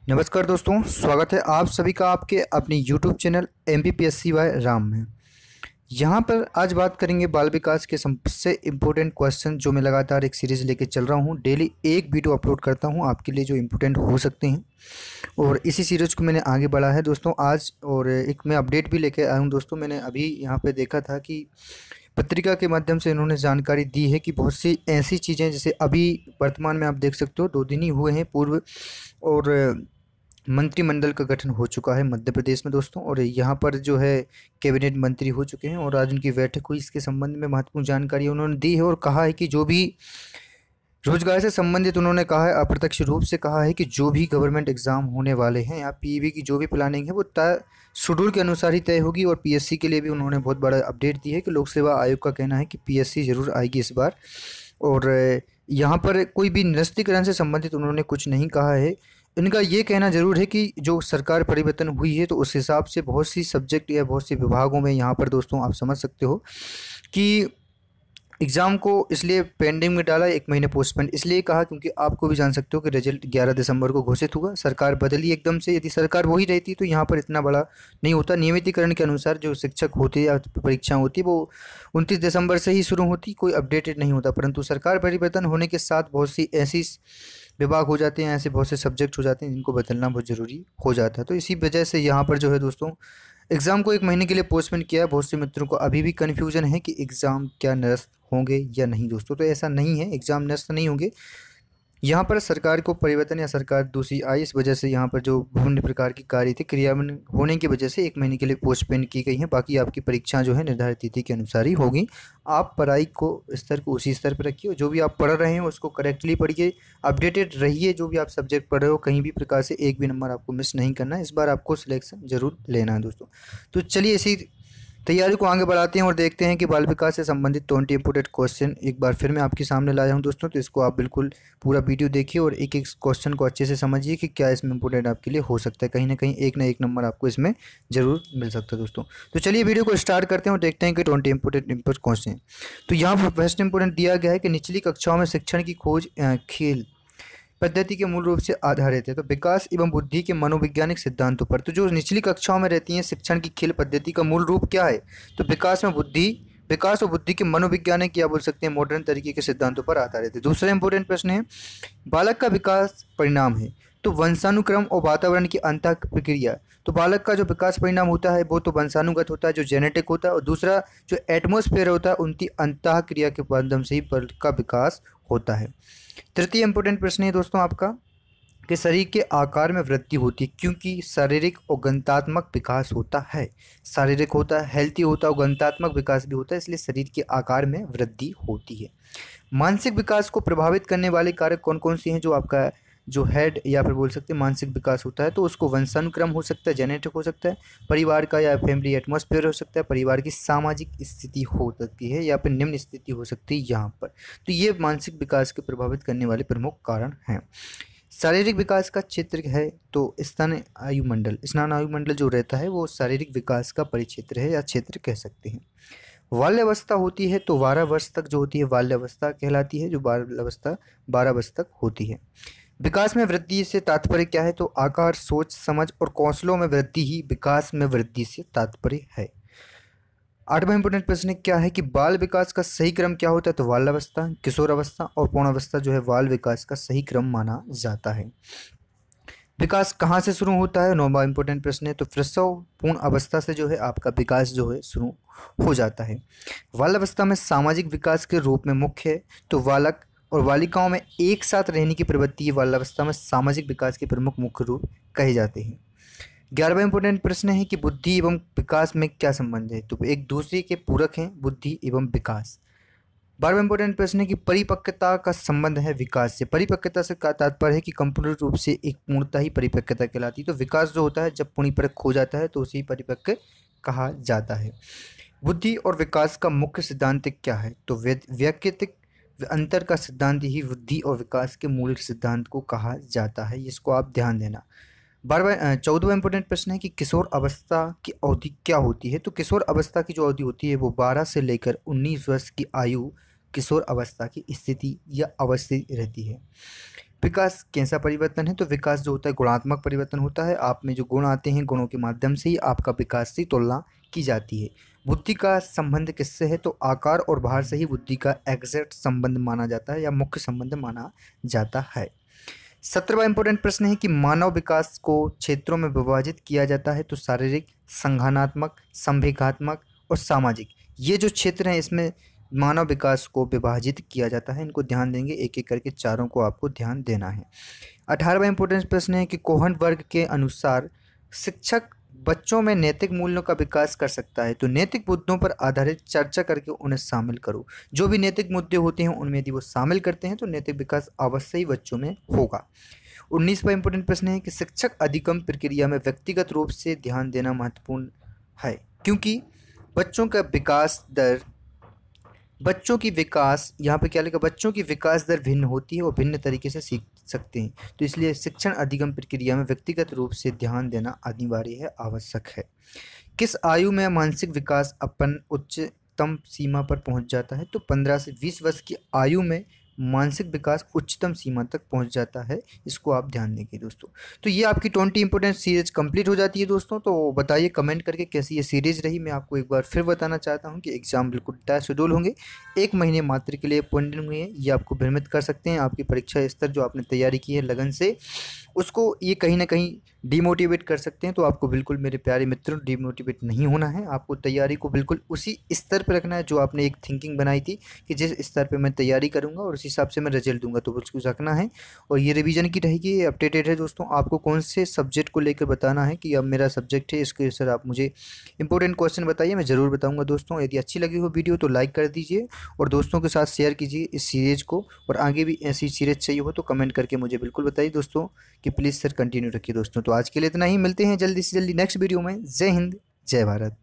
नमस्कार दोस्तों, स्वागत है आप सभी का आपके अपने YouTube channel MPPSC by Ram में। यहाँ पर आज बात करेंगे बाल विकास के सबसे इम्पोर्टेंट क्वेश्चन जो मैं लगातार एक सीरीज़ लेके चल रहा हूँ। डेली एक वीडियो अपलोड करता हूँ आपके लिए जो इम्पोर्टेंट हो सकते हैं, और इसी सीरीज़ को मैंने आगे बढ़ा है दोस्तों आज। और एक मैं अपडेट भी लेके आया हूँ दोस्तों। मैंने अभी यहाँ पर देखा था कि पत्रिका के माध्यम से इन्होंने जानकारी दी है कि बहुत सी ऐसी चीज़ें, जैसे अभी वर्तमान में आप देख सकते हो 2 दिन ही हुए हैं पूर्व, और मंत्रिमंडल का गठन हो चुका है मध्य प्रदेश में दोस्तों। और यहाँ पर जो है कैबिनेट मंत्री हो चुके हैं और आज उनकी बैठक हुई। इसके संबंध में महत्वपूर्ण जानकारी उन्होंने दी है और कहा है कि जो भी रोजगार से संबंधित, उन्होंने कहा है, अप्रत्यक्ष रूप से कहा है कि जो भी गवर्नमेंट एग्जाम होने वाले हैं या पीईबी की जो भी प्लानिंग है वो तय शेड्यूल के अनुसार ही तय होगी। और पीएससी के लिए भी उन्होंने बहुत बड़ा अपडेट दी है कि लोक सेवा आयोग का कहना है कि पीएससी जरूर आएगी इस बार। और यहाँ पर कोई भी निरस्तीकरण से संबंधित उन्होंने कुछ नहीं कहा है। इनका ये कहना ज़रूर है कि जो सरकार परिवर्तन हुई है तो उस हिसाब से बहुत सी सब्जेक्ट या बहुत से विभागों में यहाँ पर दोस्तों आप समझ सकते हो कि एग्ज़ाम को इसलिए पेंडिंग में डाला, 1 महीने पोस्टपोन इसलिए कहा क्योंकि आपको भी जान सकते हो कि रिजल्ट 11 दिसंबर को घोषित हुआ। सरकार बदली एकदम से। यदि सरकार वही रहती तो यहाँ पर इतना बड़ा नहीं होता। नियमितीकरण के अनुसार जो शिक्षक होते या परीक्षा होती वो 29 दिसंबर से ही शुरू होती, कोई अपडेटेड नहीं होता। परंतु सरकार परिवर्तन होने के साथ बहुत सी ऐसी विभाग हो जाते हैं, ऐसे बहुत से सब्जेक्ट हो जाते हैं जिनको बदलना बहुत ज़रूरी हो जाता है। तो इसी वजह से यहाँ पर जो है दोस्तों एग्ज़ाम को 1 महीने के लिए पोस्टपोन किया है। बहुत से मित्रों को अभी भी कन्फ्यूजन है कि एग्ज़ाम क्या निरस्त होंगे या नहीं दोस्तों। तो ऐसा नहीं है, एग्ज़ाम निरस्त नहीं होंगे। यहाँ पर सरकार को परिवर्तन या सरकार दूसरी आई, इस वजह से यहाँ पर जो विभिन्न प्रकार की कार्य थे क्रियान्वयन होने की वजह से 1 महीने के लिए पोस्टपोन की गई हैं। बाकी आपकी परीक्षा जो है निर्धारित तिथि के अनुसार ही होगी। आप पढ़ाई को स्तर को उसी स्तर पर रखिए। जो भी आप पढ़ रहे हैं उसको करेक्टली पढ़िए, अपडेटेड रहिए। जो भी आप सब्जेक्ट पढ़ रहे हो कहीं भी प्रकार से एक भी नंबर आपको मिस नहीं करना है। इस बार आपको सिलेक्शन जरूर लेना है दोस्तों। तो चलिए इसी तैयारी को आगे बढ़ाते हैं और देखते हैं कि बाल विकास से संबंधित 20 इंपोर्टेंट क्वेश्चन एक बार फिर मैं आपके सामने लाया हूं दोस्तों। तो इसको आप बिल्कुल पूरा वीडियो देखिए और एक एक क्वेश्चन को अच्छे से समझिए कि क्या इसमें इंपोर्टेंट आपके लिए हो सकता है। कहीं ना कहीं एक ना एक नंबर आपको इसमें जरूर मिल सकता है दोस्तों। तो चलिए वीडियो को स्टार्ट करते हैं और देखते हैं कि 20 इंपोर्टेंट क्वेश्चन। तो यहाँ पर फर्स्ट इंपोर्टेंट दिया गया है कि निचली कक्षाओं में शिक्षण की खोज खेल पद्धति के मूल रूप से आधारित है। तो विकास एवं बुद्धि के मनोवैज्ञानिक सिद्धांतों पर। तो जो निचली कक्षाओं में रहती हैं शिक्षण की खेल पद्धति का मूल रूप क्या है? तो विकास और बुद्धि के मनोवैज्ञानिक या बोल सकते हैं मॉडर्न तरीके के सिद्धांतों पर आधारित है। दूसरा इंपोर्टेंट प्रश्न है, बालक का विकास परिणाम है तो वंशानुक्रम और वातावरण की अंतः प्रक्रिया। तो बालक का जो विकास परिणाम होता है वो तो वंशानुगत होता है, जो जेनेटिक होता है, और दूसरा जो एटमॉस्फेयर होता है उनकी अंतः क्रिया के माध्यम से ही बालक का विकास होता है। तृतीय इंपोर्टेंट प्रश्न है दोस्तों आपका कि शरीर के आकार में वृद्धि होती है क्योंकि शारीरिक और गणतात्मक विकास होता है। शारीरिक होता है, हेल्थी होता है, और गणतात्मक विकास भी होता है, इसलिए शरीर के आकार में वृद्धि होती है। मानसिक विकास को प्रभावित करने वाले कारक कौन कौन से हैं? जो आपका जो हेड या फिर बोल सकते हैं मानसिक विकास होता है तो उसको वंशानुक्रम हो सकता है, जेनेटिक हो सकता है, परिवार का या फैमिली एटमॉस्फेयर हो सकता है, परिवार की सामाजिक स्थिति हो सकती है, या फिर निम्न स्थिति हो सकती है यहाँ पर। तो ये मानसिक विकास के प्रभावित करने वाले प्रमुख कारण हैं। शारीरिक विकास का क्षेत्र है तो स्तन आयुमंडल जो रहता है वो शारीरिक विकास का परिक्षेत्र है या क्षेत्र कह सकते हैं। बाल्यावस्था होती है तो 12 वर्ष तक जो होती है बाल्यावस्था कहलाती है, जो बाल्यावस्था 12 वर्ष तक होती है। विकास में वृद्धि से तात्पर्य क्या है? तो आकार, सोच, समझ और कौशलों में वृद्धि ही विकास में वृद्धि से तात्पर्य है। 8वां इंपोर्टेंट प्रश्न क्या है कि बाल विकास का सही क्रम क्या होता है? तो बाल्यावस्था, किशोरावस्था और पौणावस्था जो है बाल विकास का सही क्रम माना जाता है। विकास कहाँ से शुरू होता है? 9वां इंपोर्टेंट प्रश्न है। तो प्रसव पूर्ण अवस्था से जो है आपका विकास जो है शुरू हो जाता है। बाल्यावस्था में सामाजिक विकास के रूप में मुख्य है तो बालक और बालिकाओं में एक साथ रहने की प्रवृत्ति बाल्यावस्था में सामाजिक विकास के प्रमुख मुख्य रूप कहे जाते हैं। 11वां इंपोर्टेंट प्रश्न है कि बुद्धि एवं विकास में क्या संबंध है? तो एक दूसरे के पूरक हैं बुद्धि एवं विकास। 12वां इंपोर्टेंट प्रश्न है कि परिपक्वता का संबंध है विकास से। परिपक्वता से का तात्पर्य है कि संपूर्ण रूप से एक पूर्णता ही परिपक्वता कहलाती है। तो विकास जो होता है जब परिपक्व हो जाता है तो उसे परिपक्व कहा जाता है। बुद्धि और विकास का मुख्य सिद्धांत क्या है? तो वैयक्तिक अंतर का सिद्धांत ही बुद्धि और विकास के मूल सिद्धांत को कहा जाता है। इसको आप ध्यान देना। 14वां इंपोर्टेंट प्रश्न है कि किशोर अवस्था की अवधि क्या होती है? तो किशोर अवस्था की जो अवधि होती है वो 12 से लेकर 19 वर्ष की आयु किशोर अवस्था की स्थिति या अवस्थी रहती है। विकास कैसा परिवर्तन है? तो विकास जो होता है गुणात्मक परिवर्तन होता है। आप में जो गुण आते हैं, गुणों के माध्यम से ही आपका विकास से तुलना की जाती है। बुद्धि का संबंध किससे है? तो आकार और भार से ही बुद्धि का एग्जैक्ट संबंध माना जाता है या मुख्य संबंध माना जाता है। 17वां इंपॉर्टेंट प्रश्न है कि मानव विकास को क्षेत्रों में विभाजित किया जाता है। तो शारीरिक, संज्ञानात्मक, संवेगात्मक और सामाजिक, ये जो क्षेत्र हैं इसमें मानव विकास को विभाजित किया जाता है। इनको ध्यान देंगे, एक एक करके चारों को आपको ध्यान देना है। 18वां इंपॉर्टेंट प्रश्न है कि कोहन वर्ग के अनुसार शिक्षक बच्चों में नैतिक मूल्यों का विकास कर सकता है। तो नैतिक मुद्दों पर आधारित चर्चा करके उन्हें शामिल करो। जो भी नैतिक मुद्दे होते हैं उनमें यदि वो शामिल करते हैं तो नैतिक विकास अवश्य ही बच्चों में होगा। 19वां इंपॉर्टेंट प्रश्न है कि शिक्षक अधिगम प्रक्रिया में व्यक्तिगत रूप से ध्यान देना महत्वपूर्ण है, क्योंकि बच्चों का विकास दर बच्चों की विकास यहाँ पे क्या लिखा, बच्चों की विकास दर भिन्न होती है और भिन्न तरीके से सीख सकते हैं। तो इसलिए शिक्षण अधिगम प्रक्रिया में व्यक्तिगत रूप से ध्यान देना अनिवार्य है, आवश्यक है। किस आयु में मानसिक विकास अपन उच्चतम सीमा पर पहुंच जाता है? तो 15 से 20 वर्ष की आयु में मानसिक विकास उच्चतम सीमा तक पहुंच जाता है। इसको आप ध्यान देंगे दोस्तों। तो ये आपकी 20 इंपॉर्टेंट सीरीज कंप्लीट हो जाती है दोस्तों। तो बताइए कमेंट करके कैसी ये सीरीज रही। मैं आपको एक बार फिर बताना चाहता हूँ कि एग्जाम बिल्कुल तय शेड्यूल होंगे, 1 महीने मात्र के लिए पेंडिंग हुए हैं। ये आपको भ्रमित कर सकते हैं। आपकी परीक्षा स्तर जो आपने तैयारी की है लगन से, उसको ये कहीं ना कहीं डिमोटिवेट कर सकते हैं। तो आपको बिल्कुल मेरे प्यारे मित्रों डिमोटिवेट नहीं होना है। आपको तैयारी को बिल्कुल उसी स्तर पर रखना है जो आपने एक थिंकिंग बनाई थी कि जिस स्तर पे मैं तैयारी करूंगा और उस हिसाब से मैं रिजल्ट दूंगा, तो उसको रखना है। और ये रिवीजन की रहेगी, ये अपडेटेड है दोस्तों। आपको कौन से सब्जेक्ट को लेकर बताना है कि अब मेरा सब्जेक्ट है, इसके सर आप मुझे इंपॉर्टेंट क्वेश्चन बताइए, मैं ज़रूर बताऊँगा दोस्तों। यदि अच्छी लगी हो वीडियो तो लाइक कर दीजिए और दोस्तों के साथ शेयर कीजिए इस सीरीज़ को। और आगे भी ऐसी सीरीज चाहिए हो तो कमेंट करके मुझे बिल्कुल बताइए दोस्तों कि प्लीज़ सर कंटिन्यू रखिए दोस्तों। तो आज के लिए इतना ही, मिलते हैं जल्दी से जल्दी नेक्स्ट वीडियो में। जय हिंद, जय भारत।